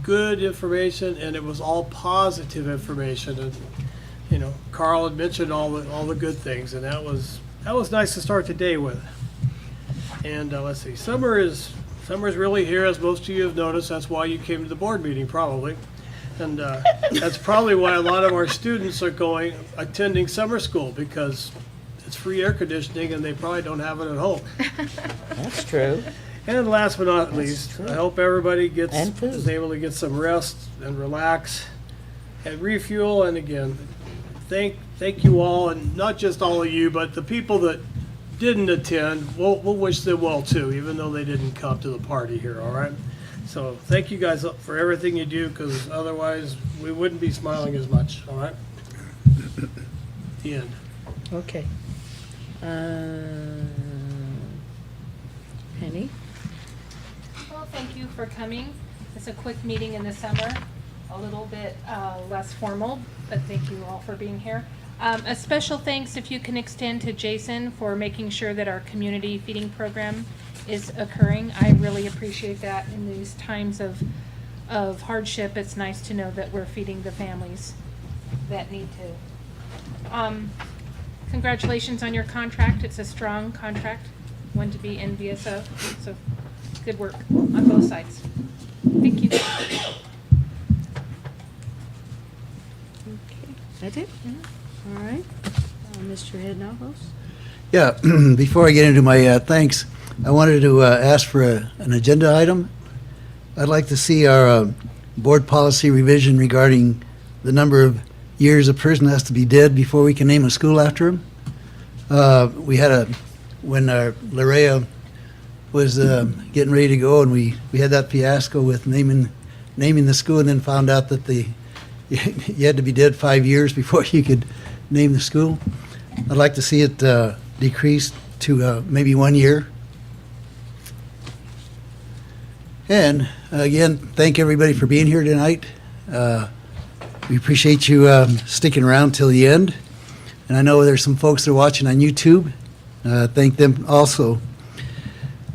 good information, and it was all positive information. And you know, Carl had mentioned all the good things, and that was nice to start the day with. And let's see, summer's really here, as most of you have noticed. That's why you came to the board meeting, probably. And that's probably why a lot of our students are attending summer school, because it's free air conditioning and they probably don't have it at home. That's true. And last but not least, true. I hope everybody And food. is able to get some rest and relax and refuel. And again, thank you all, and not just all of you, but the people that didn't attend, we'll wish them well too, even though they didn't come to the party here, all right? So thank you guys for everything you do, because otherwise we wouldn't be smiling as much, all right? The end. Okay. Penny? Well, thank you for coming. It's a quick meeting in the summer, a little bit less formal, but thank you all for being here. A special thanks, if you can extend, to Jason for making sure that our community feeding program is occurring. I really appreciate that in these times of hardship. It's nice to know that we're feeding the families that need to. Congratulations on your contract. It's a strong contract, one to be envious of. So good work on both sides. Thank you. Okay. That's it? All right. Mr. Hednahos? Yeah, before I get into my thanks, I wanted to ask for an agenda item. I'd like to see our board policy revision regarding the number of years a person has to be dead before we can name a school after him. We had when Larea was getting ready to go, and we had that fiasco with naming the school, and then found out that you had to be dead 5 years before you could name the school. I'd like to see it decreased to maybe 1 year. And again, thank everybody for being here tonight. We appreciate you sticking around till the end. And I know there's some folks that are watching on YouTube. Thank them also.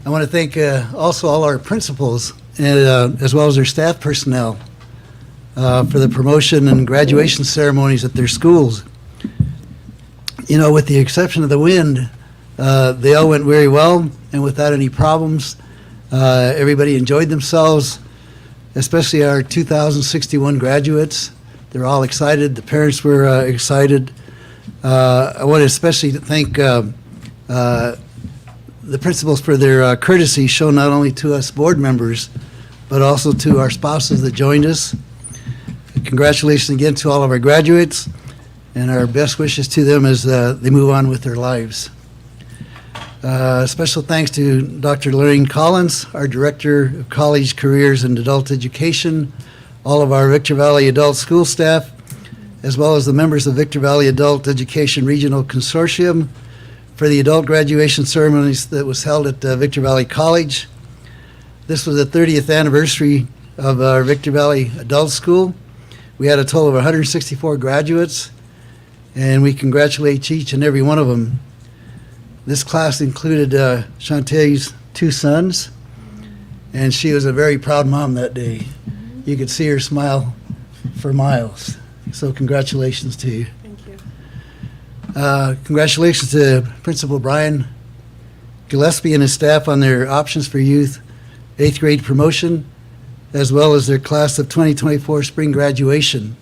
I want to thank also all our principals, and, as well as their staff personnel, for the promotion and graduation ceremonies at their schools. You know, with the exception of the wind, they all went very well and without any problems. Everybody enjoyed themselves, especially our 2061 graduates. They're all excited. The parents were excited. I want to especially thank the principals for their courtesy shown not only to us board members, but also to our spouses that joined us. Congratulations again to all of our graduates, and our best wishes to them as they move on with their lives. Special thanks to Dr. Lorraine Collins, our Director of College Careers and Adult Education, all of our Victor Valley Adult School staff, as well as the members of Victor Valley Adult Education Regional Consortium for the adult graduation ceremonies that was held at Victor Valley College. This was the 30th anniversary of our Victor Valley Adult School. We had a total of 164 graduates, and we congratulate each and every one of them. This class included Shantae's 2 sons, and she was a very proud mom that day. You could see her smile for miles. So congratulations to you. Thank you. Congratulations to Principal Brian Gillespie and his staff on their Options for Youth 8th grade promotion, as well as their class of 2024 spring graduation.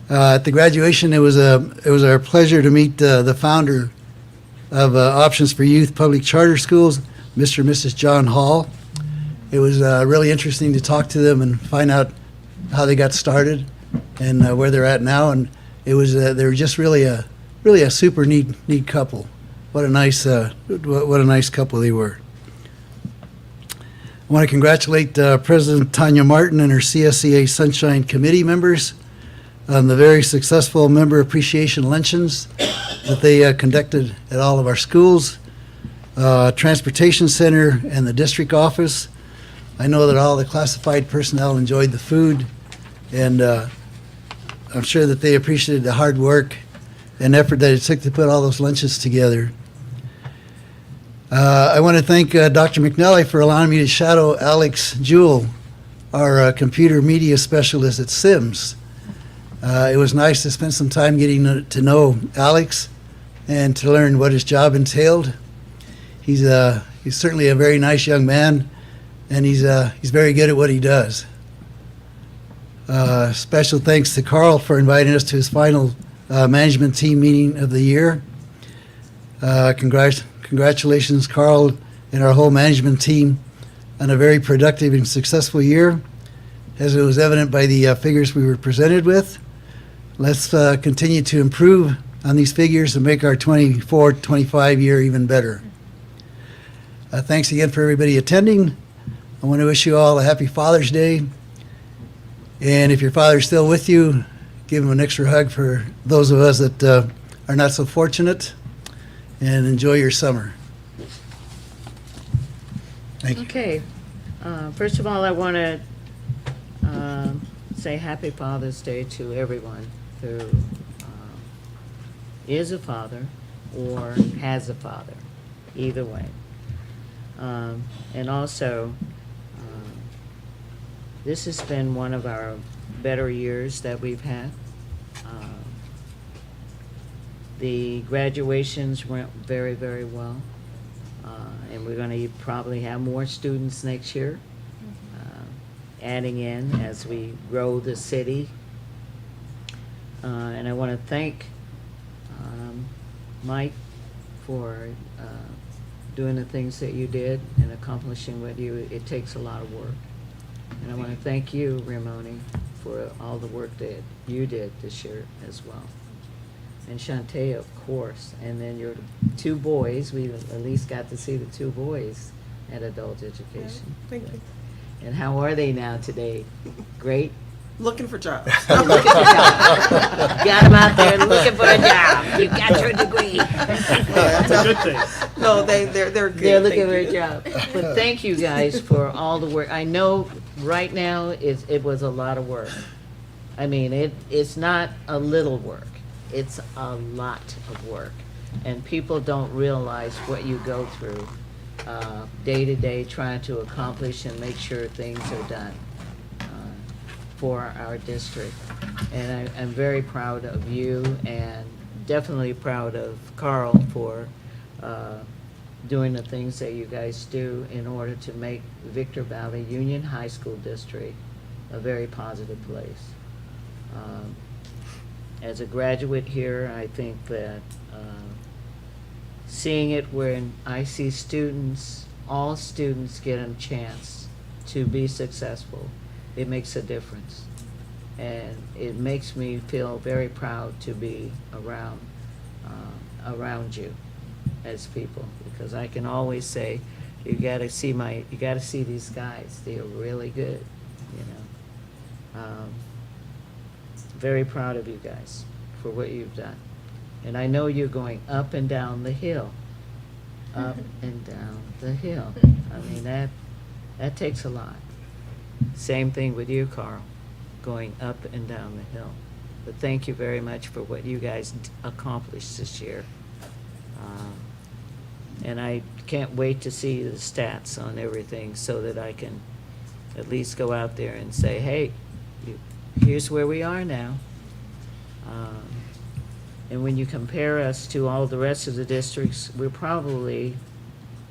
At the graduation, it was our pleasure to meet the founder of Options for Youth Public Charter Schools, Mr. and Mrs. John Hall. It was really interesting to talk to them and find out how they got started and where they're at now. And it was they were just really a super neat couple. What a nice couple they were. I want to congratulate President Tanya Martin and her CSEA Sunshine Committee members on the very successful member appreciation luncheons that they conducted at all of our schools, Transportation Center, and the district office. I know that all the classified personnel enjoyed the food, and I'm sure that they appreciated the hard work and effort that it took to put all those lunches together. I want to thank Dr. McNally for allowing me to shadow Alex Jewell, our computer media specialist at Sims. It was nice to spend some time getting to know Alex and to learn what his job entailed. He's certainly a very nice young man, and he's very good at what he does. Special thanks to Carl for inviting us to his final management team meeting of the year. Congratulations, Carl, and our whole management team on a very productive and successful year, as it was evident by the figures we were presented with. Let's continue to improve on these figures and make our 24-25 year even better. Thanks again for everybody attending. I want to wish you all a happy Father's Day. And if your father's still with you, give him an extra hug for those of us that are not so fortunate. And enjoy your summer. Thank you. Okay. First of all, I want to say Happy Father's Day to everyone who is a father or has a father, either way. And also, this has been one of our better years that we've had. The graduations went very, very well. And we're going to probably have more students next year, adding in as we grow the city. And I want to thank Mike for doing the things that you did and accomplishing what you. It takes a lot of work. And I want to thank you, Ramoni, for all the work that you did this year as well. And Shantae, of course. And then your 2 boys, we at least got to see the 2 boys at adult education. Thank you. And how are they now today? Great? Looking for jobs. Looking for jobs. Got them out there looking for a job. You got your degree. That's a good thing. No, they're good. They're looking Thank for a you. job. But thank you guys for all the work. I know right now it was a lot of work. I mean, it's not a little work. It's a lot of work. And people don't realize what you go through day to day trying to accomplish and make sure things are done for our district. And I'm very proud of you and definitely proud of Carl for doing the things that you guys do in order to make Victor Valley Union High School District a very positive place. As a graduate here, I think that seeing it when I see students, all students get a chance to be successful, it makes a difference. And it makes me feel very proud to be around you as people, because I can always say, you gotta see these guys, they are really good, you know. Very proud of you guys for what you've done. And I know you're going up and down the hill. Up and down the hill. I mean, that takes a lot. Same thing with you, Carl, going up and down the hill. But thank you very much for what you guys accomplished this year. And I can't wait to see the stats on everything so that I can at least go out there and say, hey, here's where we are now. And when you compare us to all the rest of the districts, we're probably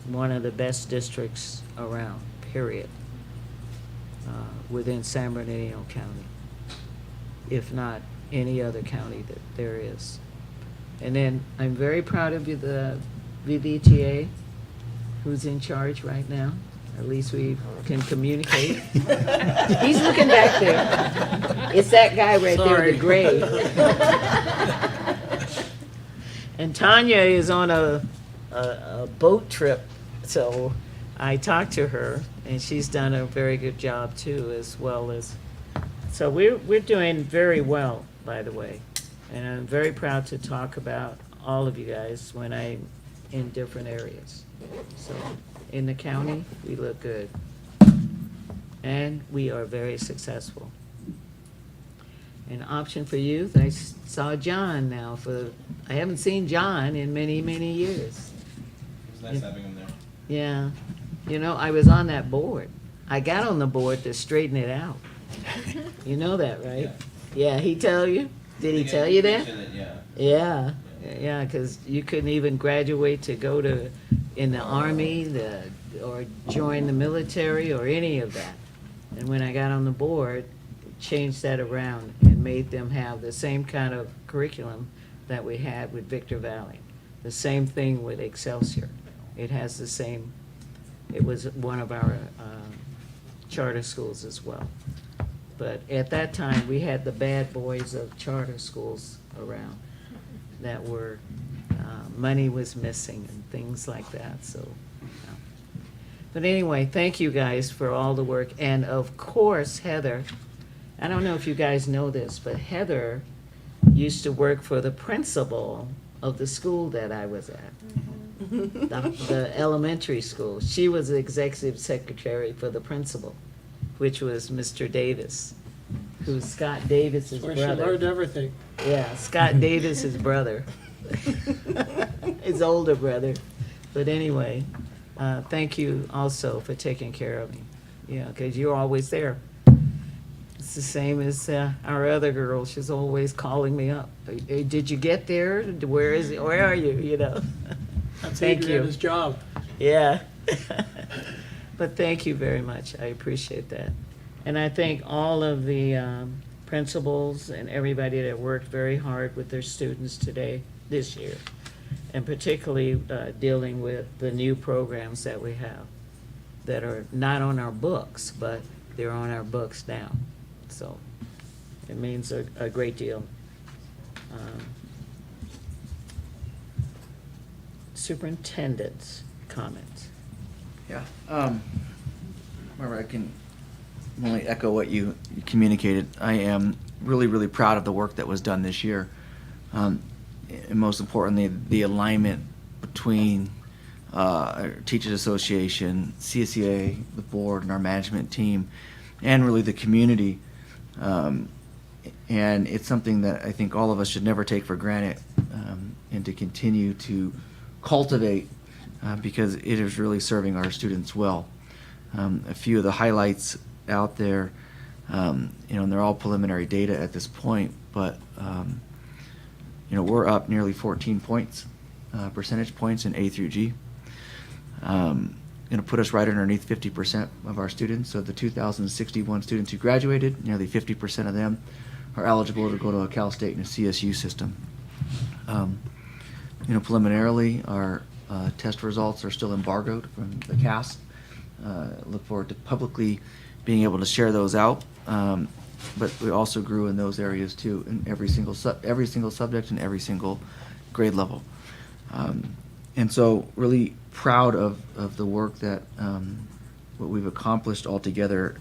one of the best districts around, period, within San Bernardino County, if not any other county that there is. And then I'm very proud of you, the VVTA, who's in charge right now. At least we can communicate. He's looking back there. It's that guy right there, the gray. And Tanya is on a boat trip, so I talked to her, and she's done a very good job too, as well as. So we're doing very well, by the way, and I'm very proud to talk about all of you guys when I'm in different areas. So in the county, we look good, and we are very successful. An option for youth, I saw John now I haven't seen John in many, many years. It was nice having him there. Yeah, you know, I was on that board. I got on the board to straighten it out. You know that, right? Yeah, he tell you? Did he tell you that? Yeah. Yeah, because you couldn't even graduate to go in the army, or join the military, or any of that. And when I got on the board, changed that around and made them have the same kind of curriculum that we had with Victor Valley. The same thing with Excelsior. It has the same, it was one of our charter schools as well. But at that time, we had the bad boys of charter schools around that were, money was missing and things like that, so. But anyway, thank you guys for all the work. And of course, Heather, I don't know if you guys know this, but Heather used to work for the principal of the school that I was at, the elementary school. She was the executive secretary for the principal, which was Mr. Davis, who's Scott Davis's Where brother. she learned everything. Yeah, Scott Davis's brother, his older brother. But anyway, thank you also for taking care of me, because you're always there. It's the same as our other girl. She's always calling me up. Hey, did you get there? Where is it? Where are you? That's Thank you. Adriana's job. Yeah. But thank you very much. I appreciate that. And I thank all of the principals and everybody that worked very hard with their students this year, and particularly dealing with the new programs that we have that are not on our books, but they're on our books now. So it means a great deal. Superintendent's comments. Yeah. Remember, I can only echo what you communicated. I am really, really proud of the work that was done this year. And most importantly, the alignment between our Teachers Association, CSEA, the board, and our management team, and really the community. And it's something that I think all of us should never take for granted, and to continue to cultivate, because it is really serving our students well. A few of the highlights out there, and they're all preliminary data at this point, but we're up nearly 14 points, percentage points in A through G. Going to put us right underneath 50% of our students. So the 2,061 students who graduated, nearly 50% of them are eligible to go to a Cal State and a CSU system. Preliminarily, our test results are still embargoed from the CAS. Look forward to publicly being able to share those out. But we also grew in those areas too, in every single subject and every single grade level. And so really proud of the work that what we've accomplished all together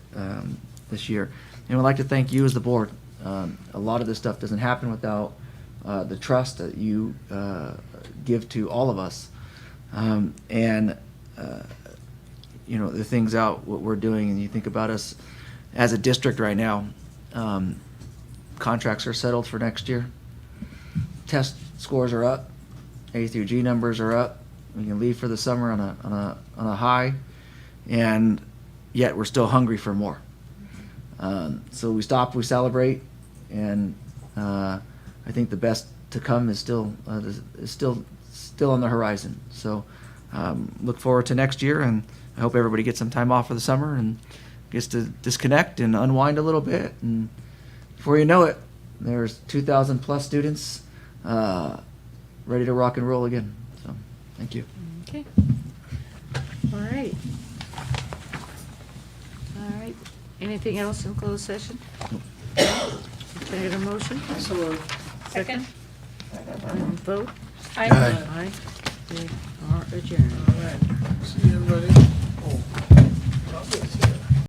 this year. And I'd like to thank you as the board. A lot of this stuff doesn't happen without the trust that you give to all of us. The things out, what we're doing, and you think about us as a district right now, contracts are settled for next year. Test scores are up. A through G numbers are up. We can leave for the summer on a high, and yet we're still hungry for more. So we stop, we celebrate, and I think the best to come is still on the horizon. So look forward to next year, and I hope everybody gets some time off for the summer and gets to disconnect and unwind a little bit. And before you know it, there's 2,000 plus students ready to rock and roll again. So thank you. Okay. All right. All right. Anything else in closed session? Can I get a motion? So, Second? Vote? Aye. Aye. We are adjourned. all right, see everybody. Oh, Tommy's here.